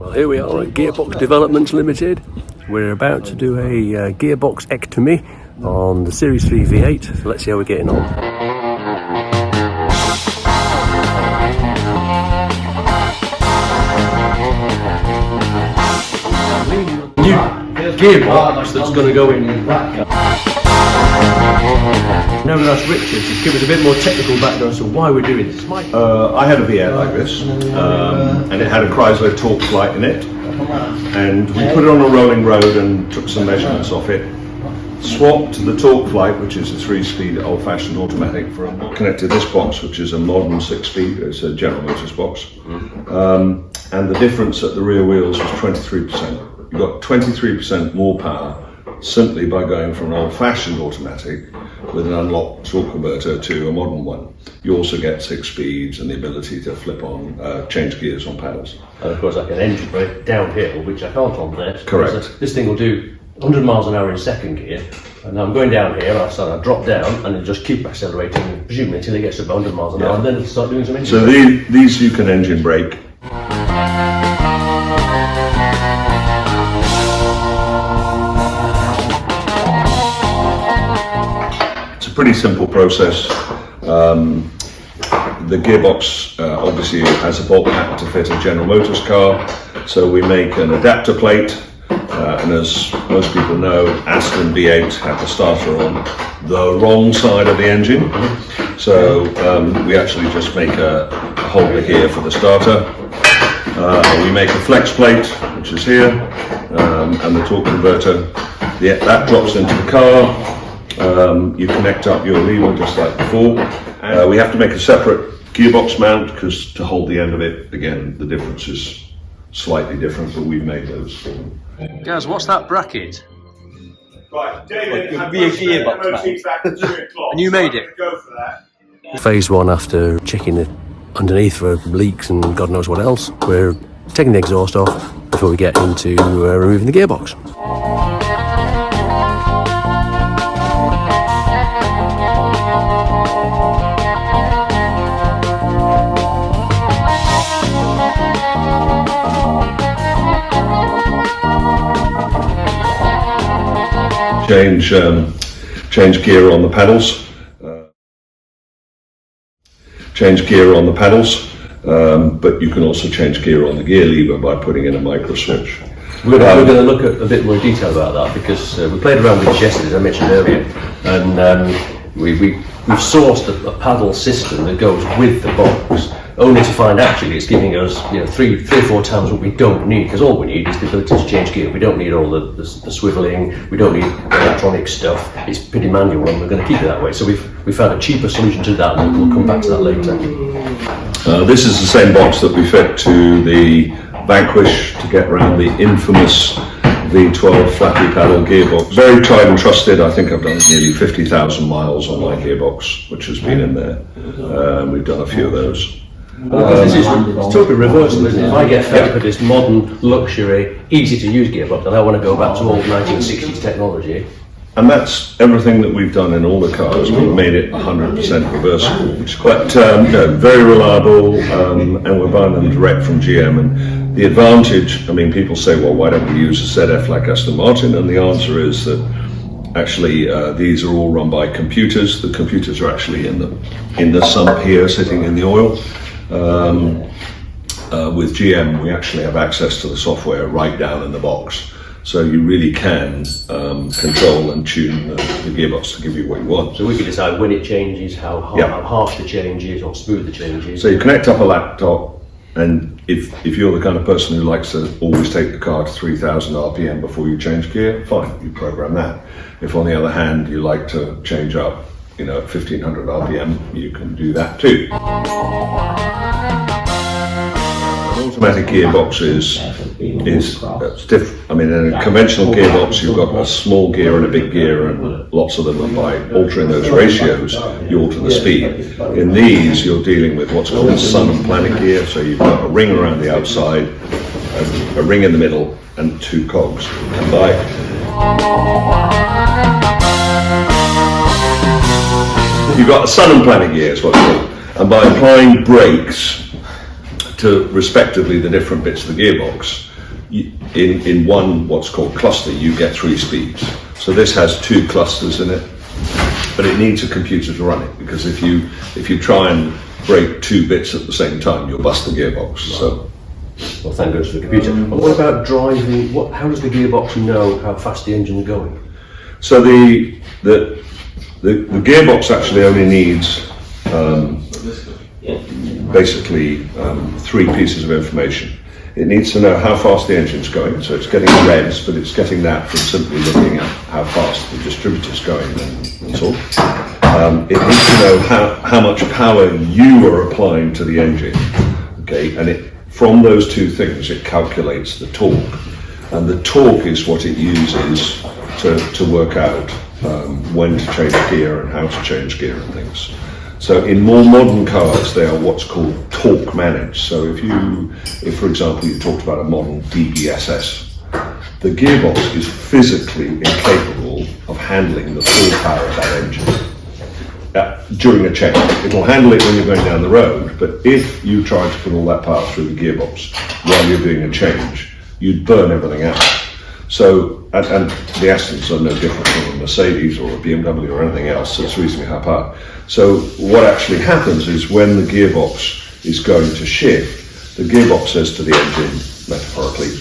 Well, here we are at Gearbox Developments Limited. We're about to do a gearbox ectomy on the Series 3 V8, so let's see how we're getting on. New gearbox that's going to go in that car. Now we'll ask Richard to give us a bit more technical background as to why we're doing this. I had a V8 like this, and it had a Chrysler Torque-Flite in it, and we put it on a rolling road and took some measurements off it, swapped the Torque-Flite, which is a 3-speed old-fashioned automatic, for a connected this box, which is a modern 6-speed, it's a General Motors box, and the difference at the rear wheels was 23%. You got 23% more power simply by going from an old-fashioned automatic with an unlocked torque converter to a modern one. You also get 6 speeds and the ability to flip on, change gears on paddles. And of course, like an engine brake downhill, which I can't on this. Correct. This thing will do 100 miles an hour in second gear, and I'm going down here, I drop down, and it'll just keep accelerating, presumably until it gets to 100 miles an hour, and then it'll start doing some engine So these you can engine brake. Pretty simple process. The gearbox obviously has a bolt pattern to fit a General Motors car, so we make an adapter plate, and as most people know, Aston V8 had the starter on the wrong side of the engine, so we actually just make a holder here for the starter. We make a flex plate, which is here, and the torque converter. That drops into the car. You connect up your lever just like before. We have to make a separate gearbox mount because to hold the end of it, again, the difference is slightly different, but we've made those for them. Guys, what's that bracket? Right, David, it could be a gearbox back at 3 o'clock. And you made it? Go for that. Phase 1, after checking it underneath for leaks and God knows what else, we're taking the exhaust off before we get into removing the gearbox. Change gear on the pedals. But you can also change gear on the gear lever by putting in a micro switch. We're going to look at a bit more detail about that because we played around with this yesterday, as I mentioned earlier, and we've sourced a paddle system that goes with the box, only to find actually it's giving us 3 or 4 times what we don't need, because all we need is the ability to change gear. We don't need all the swiveling, we don't need electronic stuff. It's pretty manual, and we're going to keep it that way. So we found a cheaper solution to that, and we'll come back to that later. This is the same box that we fit to the Vanquish to get around the infamous V12 flat paddle gearbox. Very tried and trusted. I think I've done nearly 50,000 miles on my gearbox, which has been in there. We've done a few of those. Because this is totally reversible, isn't it? If I get fed up with this modern, luxury, easy to use gearbox, and I want to go back to old 1960s technology. And that's everything that we've done in all the cars. We've made it 100% reversible, which is quite very reliable, and we're buying them direct from GM. And the advantage, I mean, people say, well, why don't we use a ZF like Aston Martin? And the answer is that actually these are all run by computers. The computers are actually in the sump here, sitting in the oil. With GM, we actually have access to the software right down in the box. So you really can control and tune the gearbox to give you what you want. So we can decide when it changes, how harsh the change is, or smooth the change is. So you connect up a laptop, and if you're the kind of person who likes to always take the car to 3,000 RPM before you change gear, fine, you program that. If on the other hand you like to change up, at 1,500 RPM, you can do that too. An automatic gearbox is different. I mean, in a conventional gearbox, you've got a small gear and a big gear, and lots of them, and by altering those ratios, you alter the speed. In these, you're dealing with what's called a sun and planet gear, so you've got a ring around the outside, a ring in the middle, and 2 cogs. And you've got a sun and planet gear, is what it's called, and by applying brakes to respectively the different bits of the gearbox, in one what's called cluster, you get 3 speeds. So this has 2 clusters in it, but it needs a computer to run it, because if you try and break 2 bits at the same time, you'll bust the gearbox. So, well, thank goodness for the computer. And what about driving? How does the gearbox know how fast the engine's going? so the gearbox actually only needs basically 3 pieces of information. It needs to know how fast the engine's going, so it's getting revs, but it's getting that from simply looking at how fast the distributor's going, and so on. It needs to know how much power you are applying to the engine, okay, and from those 2 things it calculates the torque, and the torque is what it uses to work out when to change gear and how to change gear and things. So in more modern cars, they are what's called torque managed. So if for example you talked about a model DBSS, the gearbox is physically incapable of handling the full power of that engine during a change. It'll handle it when you're going down the road, but if you try to put all that power through the gearbox while you're doing a change, you'd burn everything out. So, and the Astons are no different from a Mercedes or a BMW or anything else that's reasonably high power. So what actually happens is when the gearbox is going to shift, the gearbox says to the engine, metaphorically,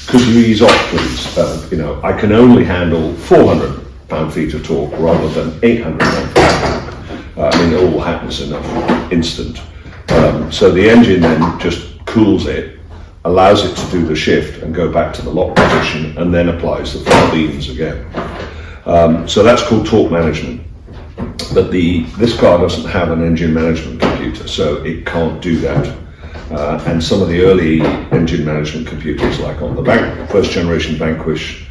could you ease off please? I can only handle 400 pound-feet of torque rather than 800 pound-feet of torque. It all happens in an instant. So the engine then just cools it, allows it to do the shift and go back to the lock position, and then applies the full beams again. So that's called torque management. But this car doesn't have an engine management computer, so it can't do that. And some of the early engine management computers, like on the first generation Vanquish,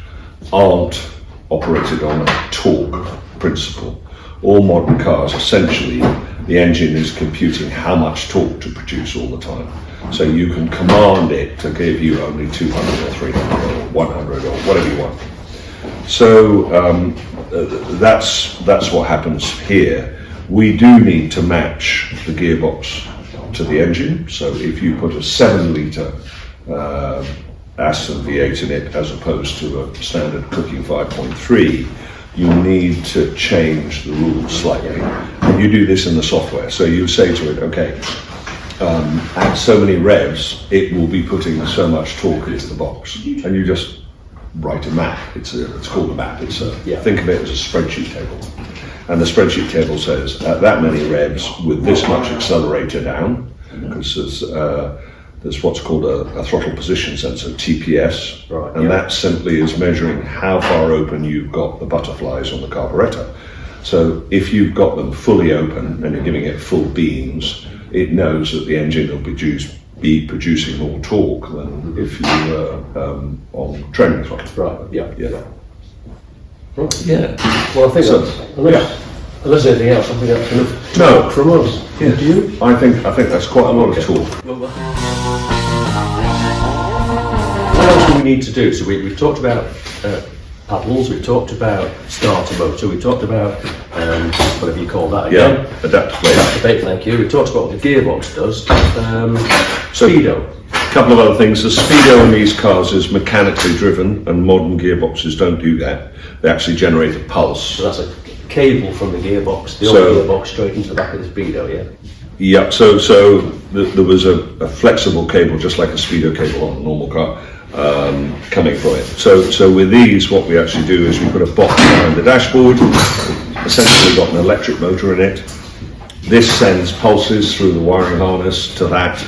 aren't operated on a torque principle. All modern cars, essentially, the engine is computing how much torque to produce all the time. So you can command it to give you only 200 or 300 or 100 or whatever you want. So that's what happens here. We do need to match the gearbox to the engine. So if you put a 7-litre Aston V8 in it as opposed to a standard cooking 5.3, you need to change the rules slightly. And you do this in the software. So you say to it, okay, at so many revs, it will be putting so much torque into the box, and you just write a map. It's called a map. Think of it as a spreadsheet table, and the spreadsheet table says at that many revs with this much accelerator down, because there's what's called a throttle position sensor, TPS, right, and that simply is measuring how far open you've got the butterflies on the carburetor. So if you've got them fully open and you're giving it full beams, it knows that the engine will be producing more torque than if you were on training throttle. Right, yeah. Right. Yeah. Well, I think unless anything else, I think that's enough torque from us. Yeah. Do you? I think that's quite a lot of torque. What else do we need to do? So we've talked about paddles, we've talked about starter motor, we talked about whatever you call that again. Yeah, adapter plate. Thank you. We talked about what the gearbox does. Speedo. A couple of other things. The speedo in these cars is mechanically driven, and modern gearboxes don't do that. They actually generate a pulse. So that's a cable from the gearbox, the old gearbox, straight into the back of the speedo, yeah? Yeah, so there was a flexible cable, just like a speedo cable on a normal car, coming from it. So with these, what we actually do is we put a box behind the dashboard, essentially got an electric motor in it. This sends pulses through the wiring harness to that,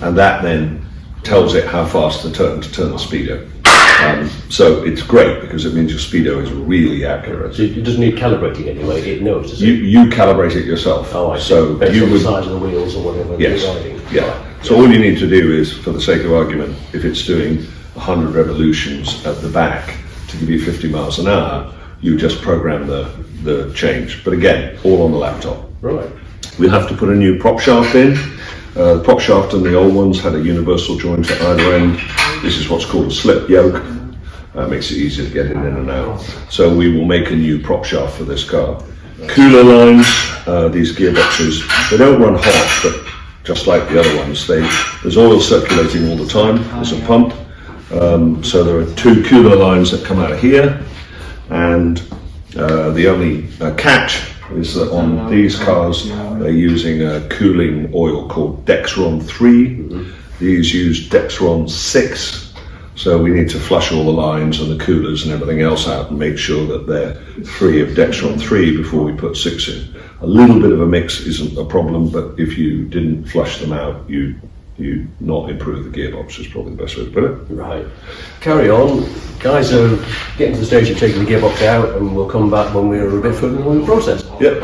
and that then tells it how fast to turn the speedo. So it's great because it means your speedo is really accurate. So it doesn't need calibrating anyway, it knows, does it? You calibrate it yourself. Oh, I see. So based you on would, the size of the wheels or whatever you're riding. Yeah. So all you need to do is, for the sake of argument, if it's doing 100 revolutions at the back to give you 50 miles an hour, you just program the change. But again, all on the laptop. Right. We have to put a new prop shaft in. The prop shaft in the old ones had a universal joint at either end. This is what's called a slip yoke. Makes it easier to get in and out. So we will make a new prop shaft for this car. Cooler lines, these gearboxes, they don't run hot, but just like the other ones, there's oil circulating all the time. There's a pump. So there are two cooler lines that come out of here, and the only catch is that on these cars they're using a cooling oil called Dexron 3. These use Dexron 6, so we need to flush all the lines and the coolers and everything else out and make sure that they're free of Dexron 3 before we put 6 in. A little bit of a mix isn't a problem, but if you didn't flush them out, you not improve the gearbox, is probably the best way to put it. Right. Carry on. Guys are getting to the stage of taking the gearbox out, and we'll come back when we're a bit further along the process. Yep.